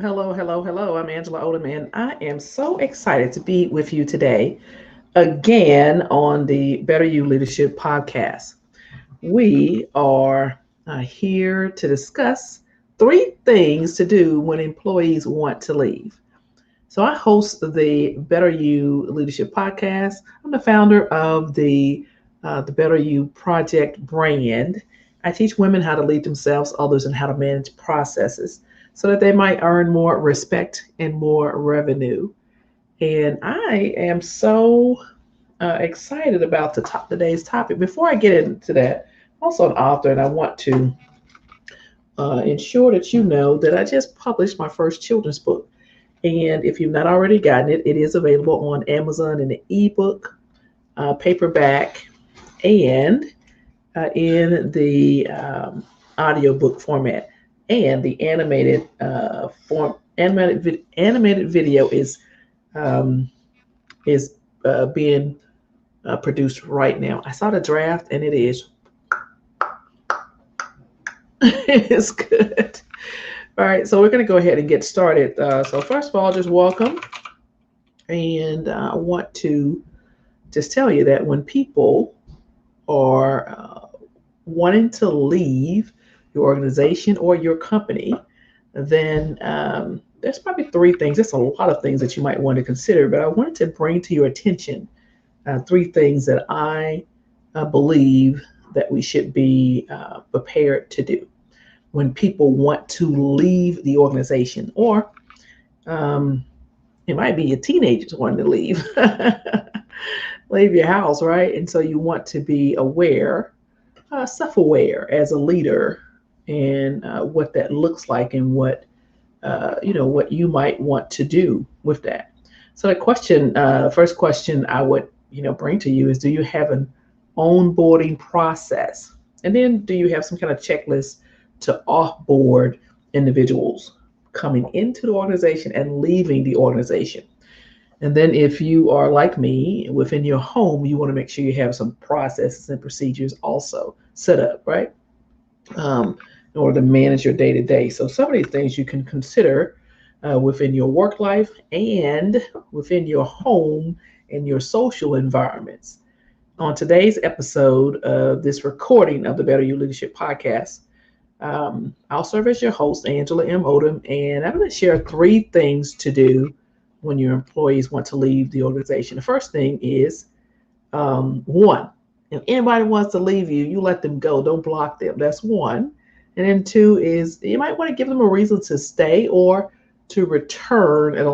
Hello, hello, hello. I'm Angela Odom, and I am so excited to be with you today again on the Better You Leadership podcast. We are here to discuss three things to do when employees want to leave. So, I host the Better You Leadership podcast. I'm the founder of the Better You Project brand. I teach women how to lead themselves, others, and how to manage processes so that they might earn more respect and more revenue. And I am so excited about today's topic. Before I get into that, I'm also an author, and I want to ensure that you know that I just published my first children's book. And if you've not already gotten it, it is available on Amazon in the ebook, paperback, and in the audiobook format. And the animated video um, is being produced right now. I saw the draft, and it is it's good. All right, so we're going to go ahead and get started. So first of all, just welcome, and I want to just tell you that when people are wanting to leave your organization or your company, then there's probably three things. There's a lot of things that you might want to consider, but I wanted to bring to your attention three things that I believe that we should be prepared to do when people want to leave the organization, or um, it might be your teenagers wanting to leave, leave your house, right? And so you want to be aware, self-aware as a leader, and what that looks like, and what you might want to do with that. So the first question I would bring to you is: do you have an onboarding process? And then do you have some kind of checklist to offboard individuals coming into the organization and leaving the organization? And then if you are like me within your home, you want to make sure you have some processes and procedures also set up, right? In order to manage your day to day. So some of these things you can consider within your work life and within your home and your social environments. On today's episode of this recording of the Better You Leadership podcast, I'll serve as your host, Angela M. Odom, and I'm going to share three things to do when your employees want to leave the organization. The first thing is one, if anybody wants to leave you, you let them go. Don't block them. That's one. And then two is you might want to give them a reason to stay or to return at a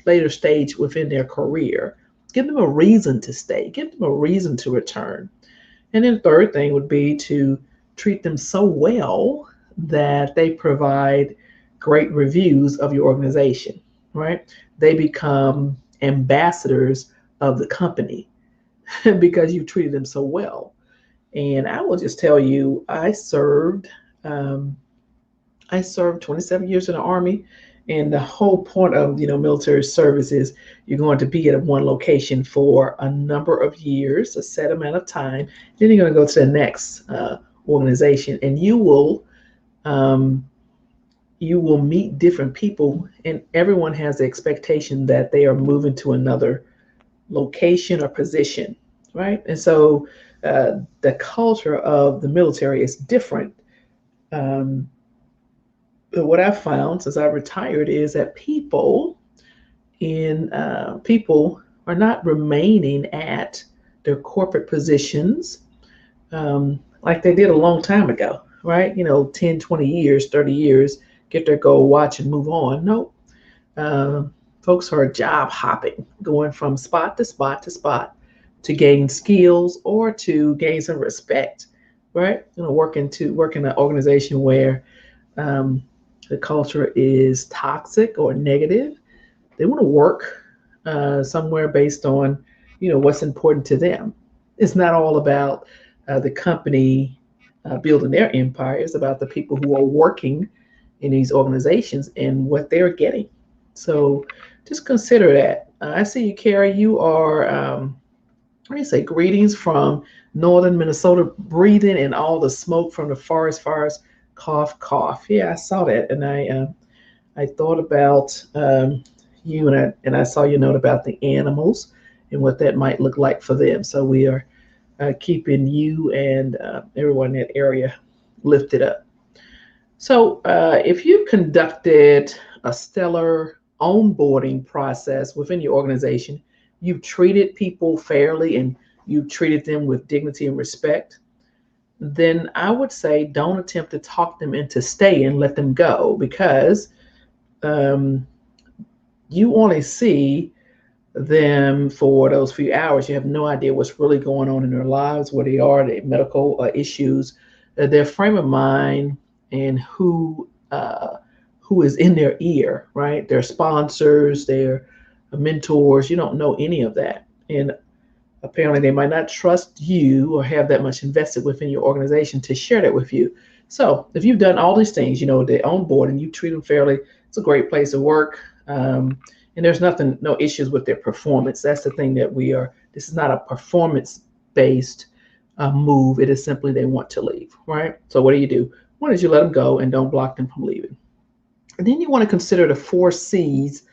later stage within their career. Give them a reason to stay. Give them a reason to return. And then the third thing would be to treat them so well that they provide great reviews of your organization, right? They become ambassadors of the company because you treated them so well. And I will just tell you, um, I served 27 years in the Army, and the whole point of military service is you're going to be at one location for a number of years, a set amount of time. Then you're going to go to the next organization, and um, you will meet different people, and everyone has the expectation that they are moving to another location or position, right? And so the culture of the military is different. Um, but what I've found since I retired is that people are not remaining at their corporate positions like they did a long time ago, right? 10, 20 years, 30 years, get their goal, watch, and move on. No, uh, folks are job hopping, going from spot to spot to spot to gain skills or to gain some respect, right? Work in an organization where um, the culture is toxic or negative. They want to work somewhere based on what's important to them. It's not all about the company building their empire. It's about the people who are working in these organizations and what they're getting. So just consider that. I see you, Carrie. You are, let me say, greetings from northern Minnesota, breathing in all the smoke from the forest fires. Cough, cough. Yeah, I saw that, and I thought about you, and I saw your note about the animals and what that might look like for them. So we are keeping you and everyone in that area lifted up. So if you conducted a stellar onboarding process within your organization, you've treated people fairly and you've treated them with dignity and respect, then I would say don't attempt to talk them into staying, let them go, because um, you only see them for those few hours. You have no idea what's really going on in their lives, where they are, their medical issues, their frame of mind, and who is in their ear, right? Their sponsors, their mentors. You don't know any of that, and apparently they might not trust you or have that much invested within your organization to share that with you. So if you've done all these things, they on board and you treat them fairly, it's a great place to work. And there's nothing, no issues with their performance. That's the thing that this is not a performance based move. It is simply they want to leave, right? So what do? One is you let them go and don't block them from leaving. And then you want to consider the 4 C's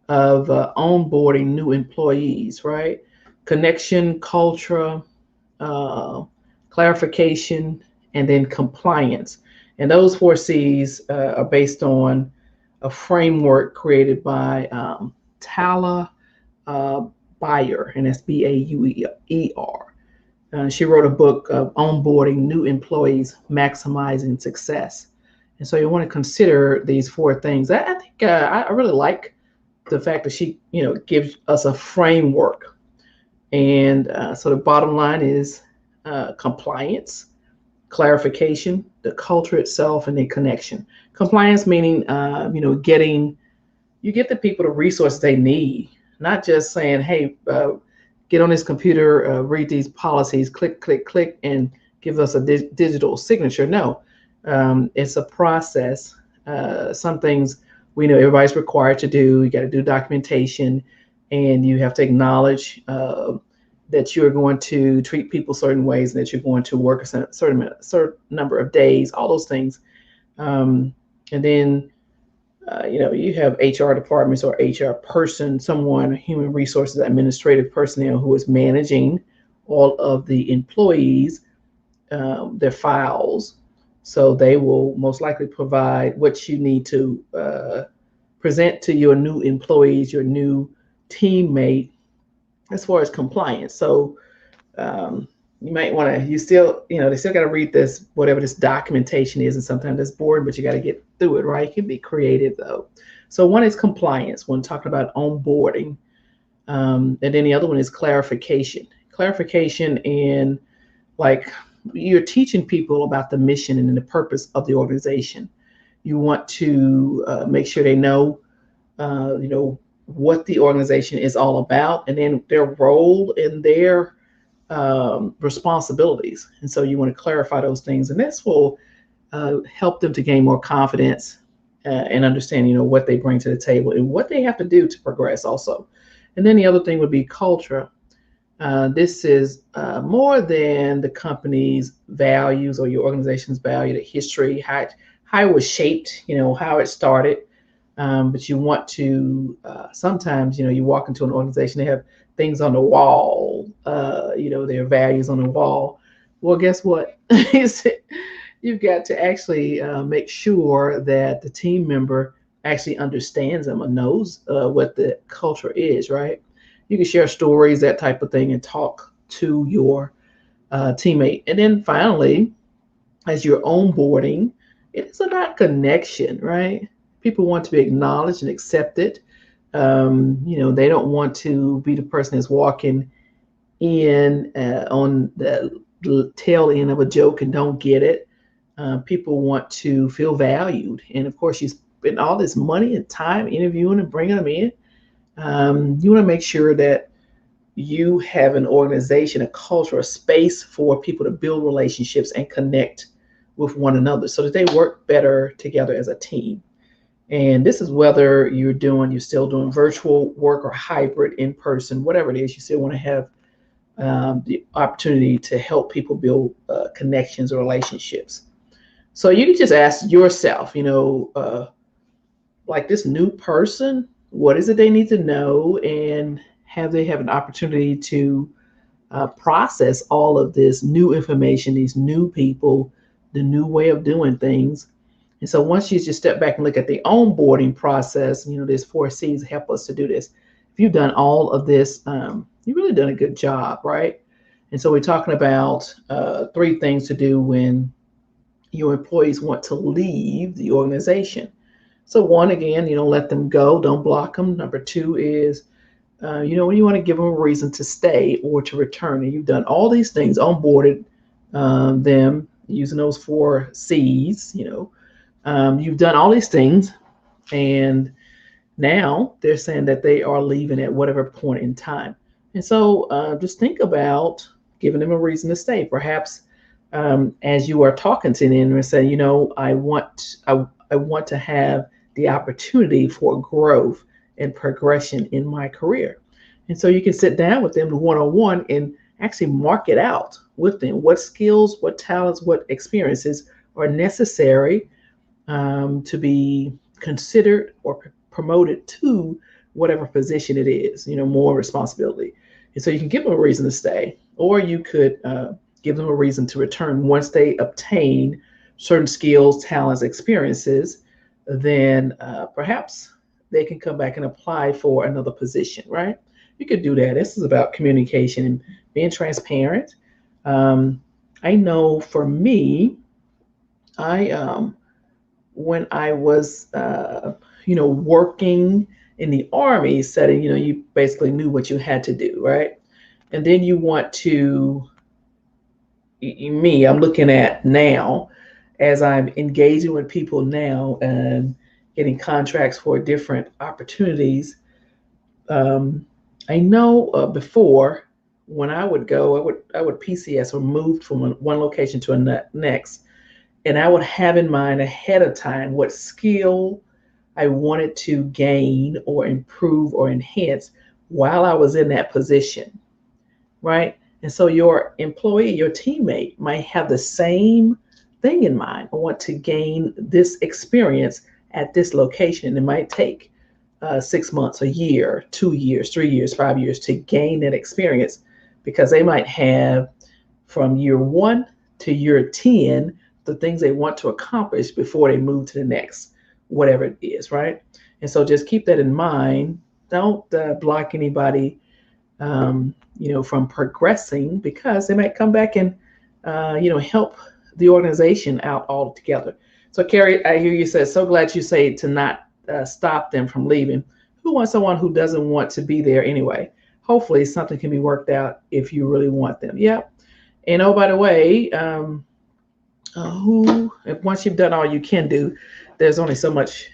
of onboarding new employees, right? Connection, culture, uh, clarification, and then compliance. And those 4 C's are based on a framework created by Tala uh, Bayer, and that's Bauer. She wrote a book of onboarding new employees, maximizing success. And so you want to consider these 4 things. I think I really like the fact that she, gives us a framework. And so the bottom line is compliance, clarification, the culture itself, and the connection. Compliance meaning, you get the people the resources they need, not just saying, hey, get on this computer, read these policies, click, click, click, and give us a digital signature. No, it's a process. Some things we know everybody's required to do. You got to do documentation, and you have to acknowledge that you're going to treat people certain ways and that you're going to work a certain number of days, all those things. And then, you have HR departments or HR person, someone, human resources, administrative personnel who is managing all of the employees, their files. So they will most likely provide what you need to present to your new employees, your new teammate, as far as compliance. So you might want to, they still got to read this, whatever this documentation is, and sometimes it's boring, but you got to get through it, right? It can be creative though. So one is compliance when talking about onboarding, and then the other one is clarification. Clarification in, like, you're teaching people about the mission and the purpose of the organization. You want to make sure they know, what the organization is all about, and then their role and their responsibilities. And so you want to clarify those things, and this will help them to gain more confidence and understand, what they bring to the table and what they have to do to progress also. And then the other thing would be culture. This is more than the company's values or your organization's value, the history, how it was shaped, how it started. But you want to, sometimes, you walk into an organization, they have things on the wall, their values on the wall. Well, guess what? You've got to actually make sure that the team member actually understands them or knows what the culture is, right? You can share stories, that type of thing, and talk to your teammate. And then finally, as you're onboarding, it's about connection, right? People want to be acknowledged and accepted. They don't want to be the person that's walking in on the tail end of a joke and don't get it. People want to feel valued. And of course, you spend all this money and time interviewing and bringing them in. You want to make sure that you have an organization, a culture, a space for people to build relationships and connect with one another so that they work better together as a team. And this is whether you're still doing virtual work or hybrid, in person, whatever it is, you still want to have the opportunity to help people build connections or relationships. So you can just ask yourself, like this new person, what is it they need to know, and have they have an opportunity to process all of this new information, these new people, the new way of doing things. And so once you just step back and look at the onboarding process, there's 4 C's help us to do this. If you've done all of this, you've really done a good job, right? And so we're talking about 3 things to do when your employees want to leave the organization. So one, again, let them go, don't block them. Number 2 is, when you want to give them a reason to stay or to return. And you've done all these things, onboarded them using those 4 C's. You've done all these things, and now they're saying that they are leaving at whatever point in time. And so just think about giving them a reason to stay. Perhaps as you are talking to them and say, I want to have the opportunity for growth and progression in my career. And so you can sit down with them one-on-one and actually mark it out with them. What skills, what talents, what experiences are necessary to be considered or promoted to whatever position it is, more responsibility. And so you can give them a reason to stay, or you could give them a reason to return once they obtain certain skills, talents, experiences. Then perhaps they can come back and apply for another position, right? You could do that. This is about communication and being transparent. I know for me, I when I was working in the Army setting, you basically knew what you had to do, right? And then you want to, I'm looking at now as I'm engaging with people now and getting contracts for different opportunities. I know before, when I would go, I would PCS or move from one location to a next, and I would have in mind ahead of time what skill I wanted to gain or improve or enhance while I was in that position, right? And so your employee, your teammate might have the same thing in mind. I want to gain this experience at this location. It might take 6 months, a year, 2 years, 3 years, 5 years to gain that experience, because they might have from year 1 to year 10 the things they want to accomplish before they move to the next, whatever it is, right? And so just keep that in mind. Don't block anybody, from progressing, because they might come back and, help the organization out altogether. So Carrie, I hear you say, so glad you say to not stop them from leaving. Who wants someone who doesn't want to be there anyway? Hopefully something can be worked out if you really want them. Yep. And oh, by the way, once you've done all you can do, there's only so much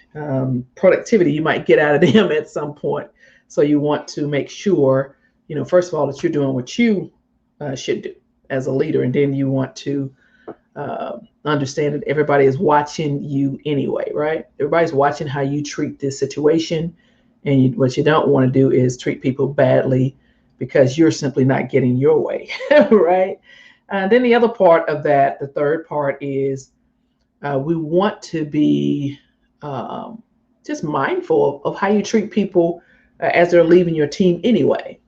productivity you might get out of them at some point. So you want to make sure, first of all, that you're doing what you should do as a leader, and then you want to understand that everybody is watching you anyway, right? Everybody's watching how you treat this situation, and what you don't want to do is treat people badly because you're simply not getting your way, right? And then the other part of that, the third part is we want to be just mindful of how you treat people as they're leaving your team anyway.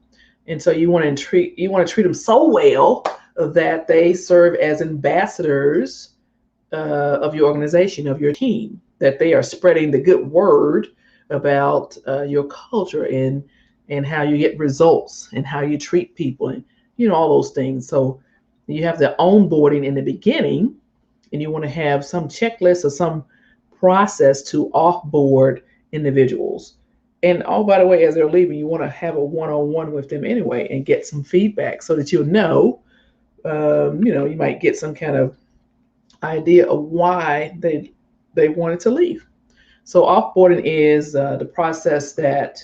And so you want to treat them so well that they serve as ambassadors of your organization, of your team, that they are spreading the good word about your culture and how you get results and how you treat people and all those things. So you have the onboarding in the beginning, and you want to have some checklist or some process to offboard individuals. And oh, by the way, as they're leaving, you want to have a one-on-one with them anyway and get some feedback so that you'll know, you might get some kind of idea of why they wanted to leave. So offboarding is the process that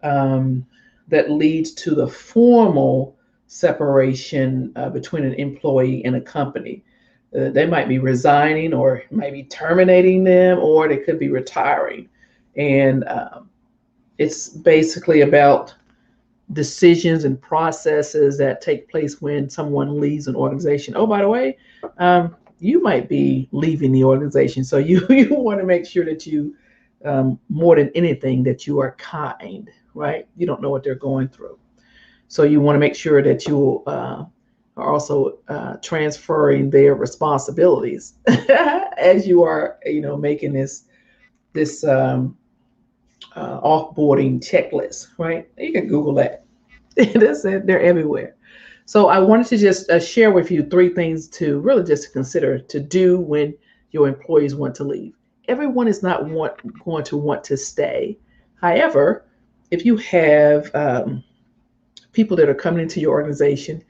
that leads to the formal separation between an employee and a company. They might be resigning, or maybe terminating them, or they could be retiring. And it's basically about decisions and processes that take place when someone leaves an organization. Oh, by the way, you might be leaving the organization. So you want to make sure that you more than anything, that you are kind, right? You don't know what they're going through. So you want to make sure that you are also transferring their responsibilities as you are, making this offboarding checklist, right? You can Google that. That's it. They're everywhere. So I wanted to just share with you three things to really just consider to do when your employees want to leave. Everyone is not going to want to stay. However, if you have people that are coming into your organization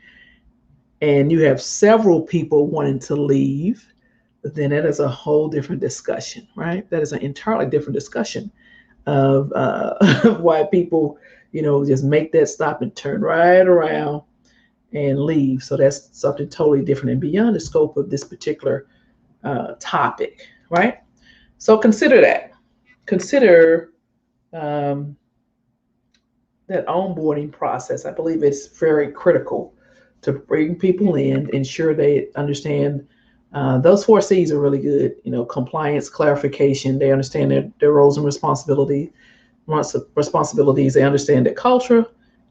and you have several people wanting to leave, then that is a whole different discussion, right? That is an entirely different discussion of why people, just make that stop and turn right around and leave. So that's something totally different and beyond the scope of this particular topic, right? So consider that. Consider um, that onboarding process. I believe it's very critical to bring people in, ensure they understand. Those four C's are really good. Compliance, clarification. They understand their roles and responsibilities. They understand their culture,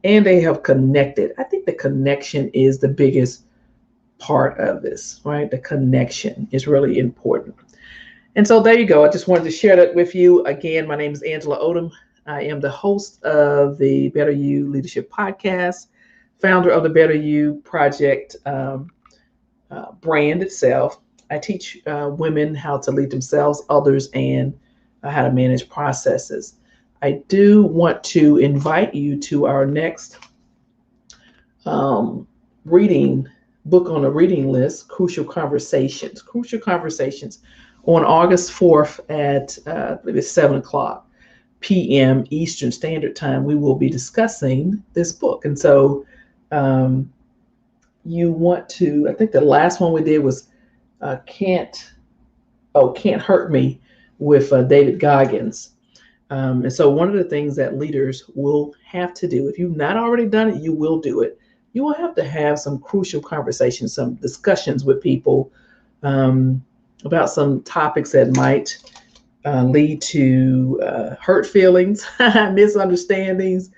and they have connected. I think the connection is the biggest part of this, right? The connection is really important. And so there you go. I just wanted to share that with you. Again, my name is Angela Odom. I am the host of the Better You Leadership Podcast, founder of the Better You Project brand itself. I teach women how to lead themselves, others, and how to manage processes. I do want to invite you to our next reading book on the reading list, Crucial Conversations. Crucial Conversations on August 4th at I believe it's 7 o'clock p.m. Eastern Standard Time. We will be discussing this book. And so you want to, I think the last one we did was Can't Hurt Me with David Goggins. And so one of the things that leaders will have to do, if you've not already done it, you will do it. You will have to have some crucial conversations, some discussions with people about some topics that might lead to hurt feelings, misunderstandings,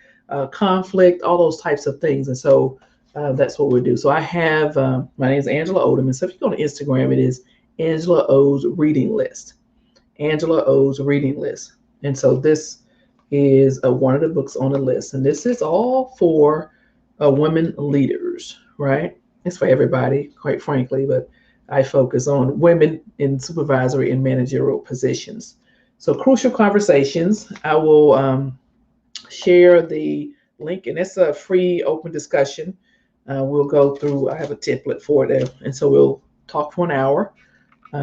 conflict, all those types of things. And so that's what we'll do. So I have, my name is Angela Odom. And so if you go to Instagram, it is Angela O's Reading List. Angela O's Reading List. And so this is one of the books on the list. And this is all for women leaders, right? It's for everybody, quite frankly, but I focus on women in supervisory and managerial positions. So Crucial Conversations, I will share the link, and it's a free open discussion. We'll go through, I have a template for it there, and so we'll talk for an hour.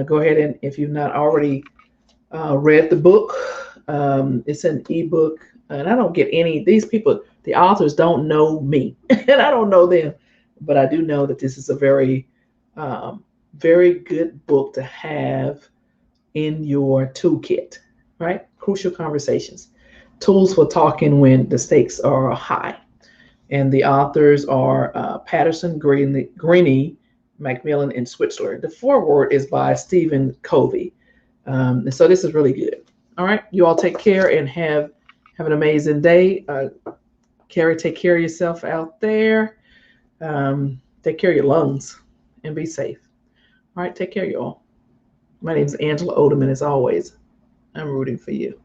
Go ahead, and if you've not already read the book, it's an ebook, and I don't get these people, the authors don't know me, and I don't know them, but I do know that this is a very, very good book to have in your toolkit, right? Crucial Conversations, tools for talking when the stakes are high. And the authors are Patterson, Greene, Macmillan, and Switzler. The foreword is by Stephen Covey. And so this is really good. All right, you all take care and have an amazing day. Carrie, take care of yourself out there. Take care of your lungs and be safe. All right, take care, you all. My name is Angela Odom, and as always, I'm rooting for you.